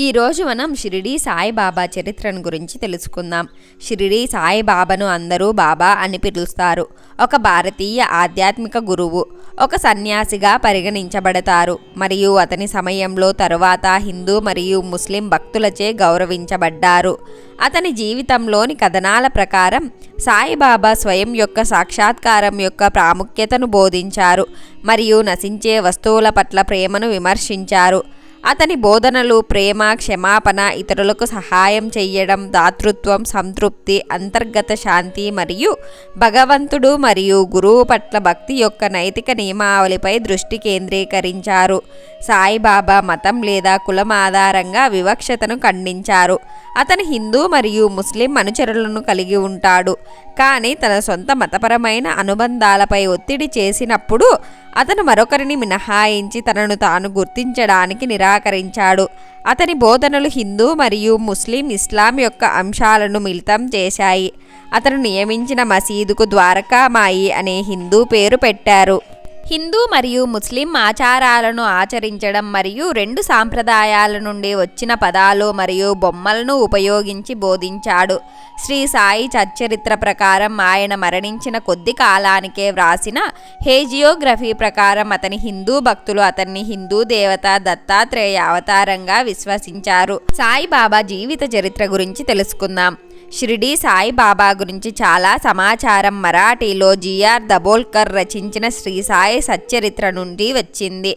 ఈరోజు మనం షిరిడీ సాయిబాబా చరిత్రను గురించి తెలుసుకుందాం. షిరిడీ సాయిబాబాను అందరూ బాబా అని పిలుస్తారు. ఒక భారతీయ ఆధ్యాత్మిక గురువు, ఒక సన్యాసిగా పరిగణించబడతారు మరియు అతని సమయంలో తరువాత హిందూ మరియు ముస్లిం భక్తులచే గౌరవించబడ్డారు. అతని జీవితంలోని కథనాల ప్రకారం సాయిబాబా స్వయం యొక్క సాక్షాత్కారం యొక్క ప్రాముఖ్యతను బోధించారు మరియు నశించే వస్తువుల పట్ల ప్రేమను విమర్శించారు. అతని బోధనలు ప్రేమ, క్షమాపణ, ఇతరులకు సహాయం చేయడం, దాతృత్వం, సంతృప్తి, అంతర్గత శాంతి మరియు భగవంతుడు మరియు గురువు పట్ల భక్తి యొక్క నైతిక నియమావళిపై దృష్టి కేంద్రీకరించారు. సాయిబాబా మతం లేదా కులం ఆధారంగా వివక్షతను ఖండించారు. అతను హిందూ మరియు ముస్లిం అనుచరులను కలిగి ఉంటాడు, కానీ తన సొంత మతపరమైన అనుబంధాలపై ఒత్తిడి చేసినప్పుడు అతను మరొకరిని మినహాయించి తనను తాను గుర్తించడానికి నిరాకరించాడు. అతని బోధనలు హిందూ మరియు ముస్లిం ఇస్లాం యొక్క అంశాలను మిళితం చేశాయి. అతను నియమించిన మసీదుకు ద్వారకామాయి అనే హిందూ పేరు పెట్టారు. హిందూ మరియు ముస్లిం ఆచారాలను ఆచరించడం మరియు రెండు సాంప్రదాయాల నుండి వచ్చిన పదాలు మరియు బొమ్మలను ఉపయోగించి బోధించాడు. శ్రీ సాయి సచ్చరిత్ర ప్రకారం ఆయన మరణించిన కొద్ది కాలానికే వ్రాసిన హేజియోగ్రఫీ ప్రకారం అతని హిందూ భక్తులు అతన్ని హిందూ దేవత దత్తాత్రేయ అవతారంగా విశ్వసించారు. సాయిబాబా జీవిత చరిత్ర గురించి తెలుసుకుందాం. షిరిడీ సాయిబాబా గురించి చాలా సమాచారం మరాఠీలో జిఆర్ దబోల్కర్ రచించిన శ్రీ సాయి సచ్చరిత్ర నుండి వచ్చింది.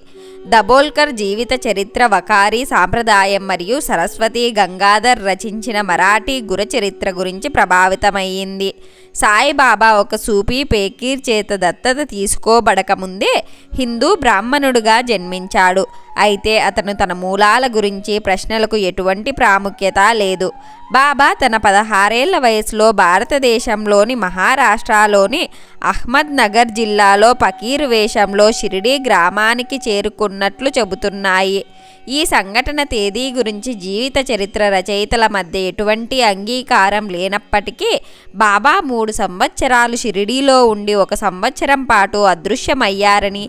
దబోల్కర్ జీవిత చరిత్ర వకారీ సాంప్రదాయం మరియు సరస్వతి గంగాధర్ రచించిన మరాఠీ గురు చరిత్ర గురించి ప్రభావితమయ్యింది. సాయిబాబా ఒక సూఫీ పేకీర్ చేత దత్తత తీసుకోబడకముందే హిందూ బ్రాహ్మణుడుగా జన్మించాడు. అయితే అతను తన మూలాల గురించి ప్రశ్నలకు ఎటువంటి ప్రాముఖ్యత లేదు. బాబా తన 16 ఏళ్ల వయసులో భారతదేశంలోని మహారాష్ట్రలోని అహ్మద్ నగర్ జిల్లాలో ఫకీరు వేషంలో షిరిడీ గ్రామానికి చేరుకున్నట్లు చెబుతున్నాయి. ఈ సంఘటన తేదీ గురించి జీవిత చరిత్ర రచయితల మధ్య ఎటువంటి అంగీకారం లేనప్పటికీ బాబా 3 సంవత్సరాలు షిరిడీలో ఉండి 1 సంవత్సరం పాటు అదృశ్యమయ్యారని,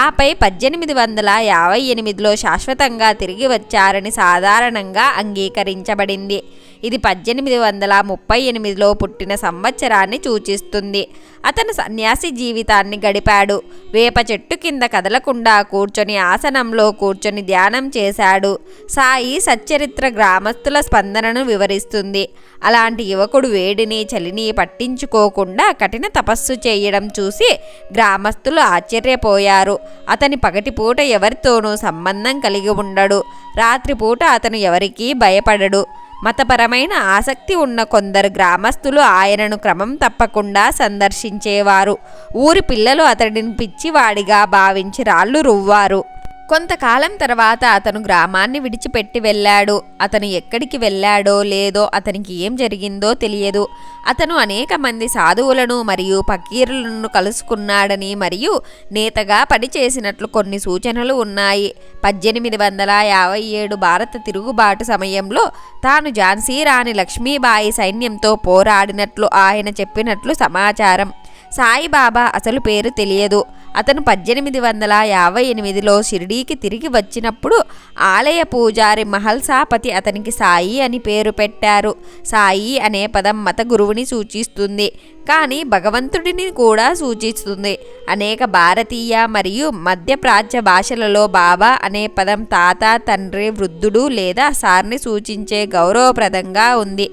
ఆపై 1858లో శాశ్వతంగా తిరిగి వచ్చారని సాధారణంగా అంగీకరించబడింది. ఇది 1838లో పుట్టిన సంవత్సరాన్ని సూచిస్తుంది. అతను సన్యాసి జీవితాన్ని గడిపాడు. వేప చెట్టు కింద కదలకుండా కూర్చొని ఆసనంలో కూర్చొని ధ్యానం చేశాడు. సాయి సచ్చరిత్ర గ్రామస్తుల స్పందనను వివరిస్తుంది. అలాంటి యువకుడు వేడిని చలిని పట్టించుకోకుండా కఠిన తపస్సు చేయడం చూసి గ్రామస్తులు ఆశ్చర్యపోయారు. అతని పగటిపూట ఎవరితోనూ సంబంధం కలిగి ఉండడు. రాత్రిపూట అతను ఎవరికీ భయపడడు. మతపరమైన ఆసక్తి ఉన్న కొందరు గ్రామస్తులు ఆయనను క్రమం తప్పకుండా సందర్శించేవారు. ఊరి పిల్లలు అతడిని పిచ్చివాడిగా భావించి రాళ్లు రువ్వారు. కొంతకాలం తర్వాత అతను గ్రామాన్ని విడిచిపెట్టి వెళ్ళాడు. అతను ఎక్కడికి వెళ్ళాడో లేదో, అతనికి ఏం జరిగిందో తెలియదు. అతను అనేక మంది సాధువులను మరియు ఫకీరులను కలుసుకున్నాడని మరియు నేతగా పనిచేసినట్లు కొన్ని సూచనలు ఉన్నాయి. 1857 భారత తిరుగుబాటు సమయంలో తాను ఝాన్సీ రాణి లక్ష్మీబాయి సైన్యంతో పోరాడినట్లు ఆయన చెప్పినట్లు సమాచారం. సాయిబాబా అసలు పేరు తెలియదు. అతను 1858లో షిరిడీకి తిరిగి వచ్చినప్పుడు ఆలయ పూజారి మహల్సాపతి అతనికి సాయి అని పేరు పెట్టారు. సాయి అనే పదం మత గురువుని సూచిస్తుంది, కానీ భగవంతుడిని కూడా సూచిస్తుంది. అనేక భారతీయ మరియు మధ్యప్రాచ్య భాషలలో బాబా అనే పదం తాత, తండ్రి, వృద్ధుడు లేదా సార్ని సూచించే గౌరవప్రదంగా ఉంది.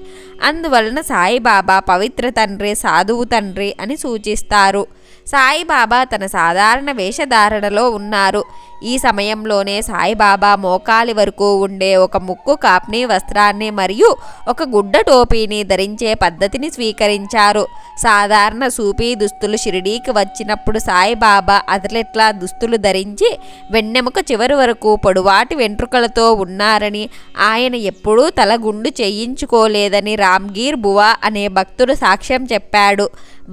అందువలన సాయిబాబా పవిత్ర తండ్రి, సాధువు తండ్రి అని సూచిస్తారు. సాయిబాబా తన సాధారణ వేషధారణలో ఉన్నారు. ఈ సమయంలోనే సాయిబాబా మోకాలి వరకు ఉండే ఒక ముక్కు కాప్నీ వస్త్రాన్ని మరియు ఒక గుడ్డ టోపీని ధరించే పద్ధతిని స్వీకరించారు. సాధారణ సూఫీ దుస్తులు షిరిడీకి వచ్చినప్పుడు సాయిబాబా అథ్లెట్ల దుస్తులు ధరించి వెన్నెముక చివరి వరకు పొడవాటి వెంట్రుకలతో ఉన్నారని, ఆయన ఎప్పుడూ తలగుండు చేయించుకోలేదని రామ్గీర్ బువా అనే భక్తుడు సాక్ష్యం చెప్పాడు.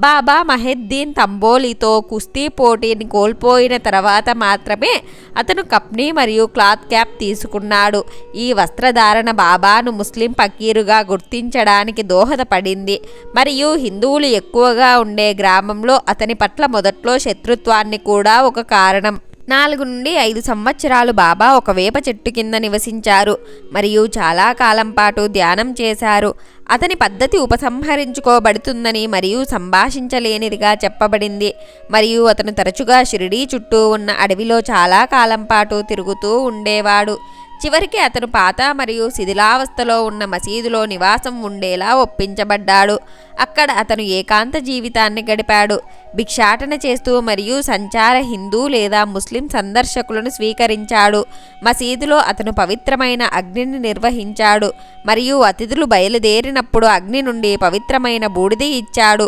బాబా మహెద్దీన్ తంబోలితో కుస్తీ పోటీని కోల్పోయిన తర్వాత మాత్రమే అతను కప్నీ మరియు క్లాత్ క్యాప్ తీసుకున్నాడు. ఈ వస్త్రధారణ బాబాను ముస్లిం ఫకీరుగా గుర్తించడానికి దోహదపడింది మరియు హిందువులు ఎక్కువగా ఉండే గ్రామంలో అతని పట్ల మొదట్లో శత్రుత్వాన్ని కూడా ఒక కారణం. 4 నుండి 5 సంవత్సరాలు బాబా ఒక వేప చెట్టు కింద నివసించారు మరియు చాలా కాలం పాటు ధ్యానం చేశారు. అతని పద్ధతి ఉపసంహరించుకోబడుతుందని మరియు సంభాషించలేనిదిగా చెప్పబడింది మరియు అతను తరచుగా షిరిడీ చుట్టూ ఉన్న అడవిలో చాలా కాలం పాటు తిరుగుతూ ఉండేవాడు. చివరికి అతను పాత మరియు శిథిలావస్థలో ఉన్న మసీదులో నివాసం ఉండేలా ఒప్పించబడ్డాడు. అక్కడ అతను ఏకాంత జీవితాన్ని గడిపాడు. భిక్షాటన చేస్తూ మరియు సంచార హిందూ లేదా ముస్లిం సందర్శకులను స్వీకరించాడు. మసీదులో అతను పవిత్రమైన అగ్నిని నిర్వహించాడు మరియు అతిథులు బయలుదేరినప్పుడు అగ్ని నుండి పవిత్రమైన బూడిద ఇచ్చాడు.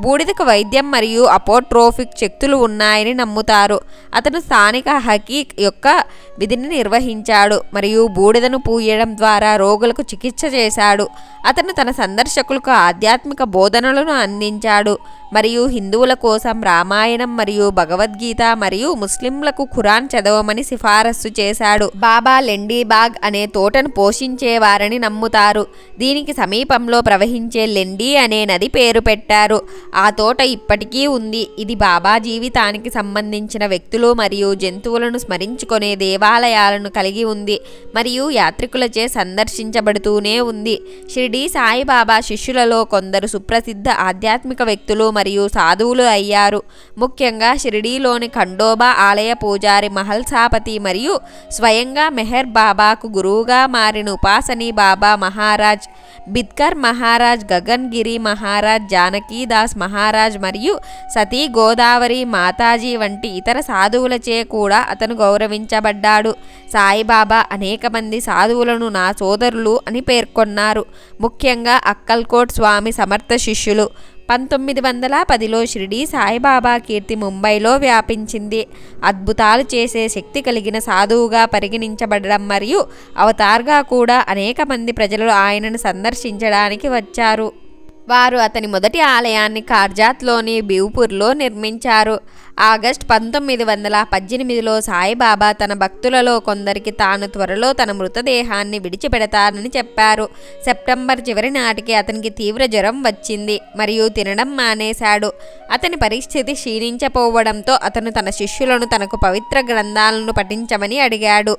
బూడిదకు వైద్యం మరియు అపోట్రోఫిక్ శక్తులు ఉన్నాయని నమ్ముతారు. అతను స్థానిక హకీక్ యొక్క విధిని నిర్వహించాడు మరియు బూడిదను పూయడం ద్వారా రోగులకు చికిత్స చేశాడు. అతను తన సందర్శకులకు ఆధ్యాత్మిక బోధనలను అందించాడు మరియు హిందువుల కోసం రామాయణం మరియు భగవద్గీత మరియు ముస్లింలకు ఖురాన్ చదవమని సిఫారసు చేశాడు. బాబా లెండీబాగ్ అనే తోటను పోషించేవారని నమ్ముతారు. దీనికి సమీపంలో ప్రవహించే లెండీ అనే నది పేరు పెట్టారు. ఆ తోట ఇప్పటికీ ఉంది. ఇది బాబా జీవితానికి సంబంధించిన వ్యక్తులు మరియు జంతువులను స్మరించుకునే దేవాలయాలను కలిగి ఉంది మరియు యాత్రికులచే సందర్శించబడుతూనే ఉంది. షిరిడీ సాయిబాబా శిష్యులలో కొందరు సుప్రసిద్ధ ఆధ్యాత్మిక వ్యక్తులు మరియు సాధువులు అయ్యారు. ముఖ్యంగా షిరిడీలోని ఖండోబా ఆలయ పూజారి మహల్సాపతి మరియు స్వయంగా మెహర్ బాబాకు గురువుగా మారిన ఉపాసనీ బాబా మహారాజ్, బిద్కర్ మహారాజ్, గగన్ గిరి మహారాజ్, జానకీదాస్ మహారాజ్ మరియు సతీ గోదావరి మాతాజీ వంటి ఇతర సాధువులచే కూడా అతను గౌరవించబడ్డాడు. సాయిబాబా అనేక మంది సాధువులను నా సోదరులు అని పేర్కొన్నారు, ముఖ్యంగా అక్కల్కోట్ స్వామి సమర్థ శిష్యులు. 1910లో షిరిడీ సాయిబాబా కీర్తి ముంబైలో వ్యాపించింది. అద్భుతాలు చేసే శక్తి కలిగిన సాధువుగా పరిగణించబడడం మరియు అవతార్గా కూడా అనేక మంది ప్రజలు ఆయనను సందర్శించడానికి వచ్చారు. వారు అతని మొదటి ఆలయాన్ని కార్జాత్లోని బివ్పూర్లో నిర్మించారు. ఆగస్టు 1918లో సాయిబాబా తన భక్తులలో కొందరికి తాను త్వరలో తన మృతదేహాన్ని విడిచిపెడతానని చెప్పారు. సెప్టెంబర్ చివరి నాటికి అతనికి తీవ్ర జ్వరం వచ్చింది మరియు తినడం మానేశాడు. అతని పరిస్థితి క్షీణించపోవడంతో అతను తన శిష్యులను తనకు పవిత్ర గ్రంథాలను పఠించమని అడిగాడు.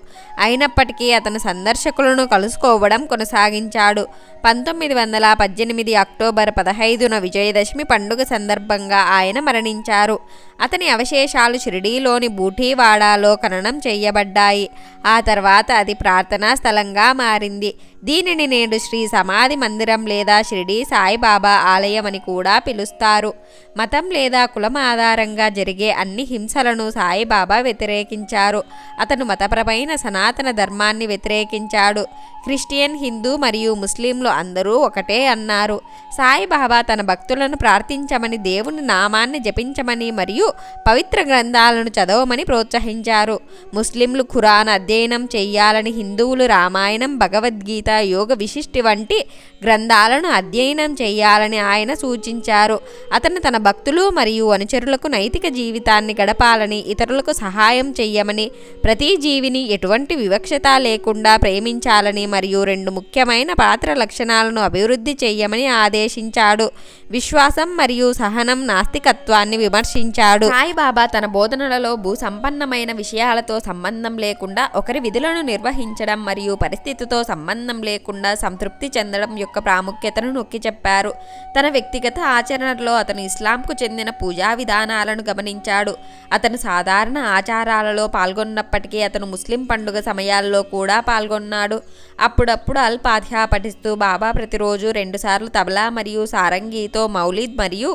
అయినప్పటికీ అతను సందర్శకులను కలుసుకోవడం కొనసాగించాడు. 1918 అక్టోబర్ 15న విజయదశమి పండుగ సందర్భంగా ఆయన మరణించారు. అతని అవశేషాలు షిరిడీలోని బూటీవాడాలో ఖననం చేయబడ్డాయి. ఆ తర్వాత అది ప్రార్థనా స్థలంగా మారింది. దీనిని నేడు శ్రీ సమాధి మందిరం లేదా షిరిడీ సాయిబాబా ఆలయం అని కూడా పిలుస్తారు. మతం లేదా కులం ఆధారంగా జరిగే అన్ని హింసలను సాయిబాబా వ్యతిరేకించారు. అతను మతపరమైన సనాతన ధర్మాన్ని వ్యతిరేకించాడు. క్రిస్టియన్, హిందూ మరియు ముస్లింలు అందరూ ఒకటే అన్నారు. సాయిబాబా తన భక్తులను ప్రార్థించమని, దేవుని నామాన్ని జపించమని మరియు పవిత్ర గ్రంథాలను చదవమని ప్రోత్సహించారు. ముస్లింలు ఖురాన్ అధ్యయనం చెయ్యాలని, హిందువులు రామాయణం, భగవద్గీత, యోగ విశిష్టి వంటి గ్రంథాలను అధ్యయనం చేయాలని ఆయన సూచించారు. అతను తన భక్తులు మరియు అనుచరులకు నైతిక జీవితాన్ని గడపాలని, ఇతరులకు సహాయం చెయ్యమని, ప్రతి జీవిని ఎటువంటి వివక్షత లేకుండా ప్రేమించాలని మరియు 2 ముఖ్యమైన పాత్ర లక్షణాలను అభివృద్ధి చెయ్యమని ఆదేశించాడు. విశ్వాసం మరియు సహనం, నాస్తికత్వాన్ని విమర్శించాడు. సాయిబాబా తన బోధనలలో భూసంపన్నమైన విషయాలతో సంబంధం లేకుండా ఒకరి విధులను నిర్వహించడం మరియు పరిస్థితితో సంబంధం లేకుండా సంతృప్తి చెందడం యొక్క ప్రాముఖ్యతను నొక్కి చెప్పారు. తన వ్యక్తిగత ఆచరణలో అతను ఇస్లాంకు చెందిన పూజా విధానాలను గమనించాడు. అతను సాధారణ ఆచారాలలో పాల్గొన్నప్పటికీ అతను ముస్లిం పండుగ సమయాల్లో కూడా పాల్గొన్నాడు. అప్పుడప్పుడు అల్ ఫాతిహా పఠిస్తూ బాబా ప్రతిరోజు 2 సార్లు తబలా మరియు సారంగీతో మౌలిద్ మరియు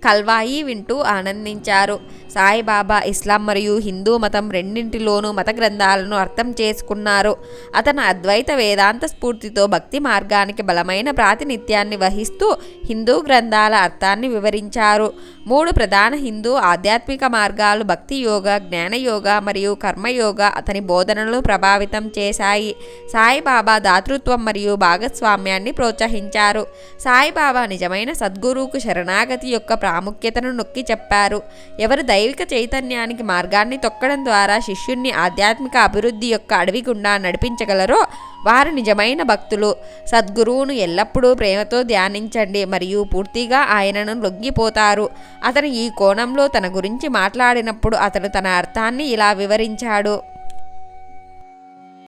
కల్వాయి వింటూ ఆనందించారు. సాయిబాబా ఇస్లాం మరియు హిందూ మతం రెండింటిలోనూ మత గ్రంథాలను అర్థం చేసుకున్నారు. అతను అద్వైత వేదాంత స్ఫూర్తితో భక్తి మార్గానికి బలమైన ప్రాతినిధ్యాన్ని వహిస్తూ హిందూ గ్రంథాల అర్థాన్ని వివరించారు. 3 ప్రధాన హిందూ ఆధ్యాత్మిక మార్గాలు భక్తి యోగ, జ్ఞానయోగ మరియు కర్మయోగ అతని బోధనలు ప్రభావితం చేశాయి. సాయిబాబా దాతృత్వం మరియు భాగస్వామ్యాన్ని ప్రోత్సహించారు. సాయిబాబా నిజమైన సద్గురువుకు శరణాగతి యొక్క ప్రాముఖ్యతను నొక్కి చెప్పారు. ఎవరు దైవిక చైతన్యానికి మార్గాన్ని తొక్కడం ద్వారా శిష్యుణ్ణి ఆధ్యాత్మిక అభివృద్ధి యొక్క అడవి గుండా నడిపించగలరో వారు నిజమైన భక్తులు. సద్గురువును ఎల్లప్పుడూ ప్రేమతో ధ్యానించండి మరియు పూర్తిగా ఆయనను లొంగిపోతారు. అతను ఈ కోణంలో తన గురించి మాట్లాడినప్పుడు అతను తన అర్థాన్ని ఇలా వివరించాడు.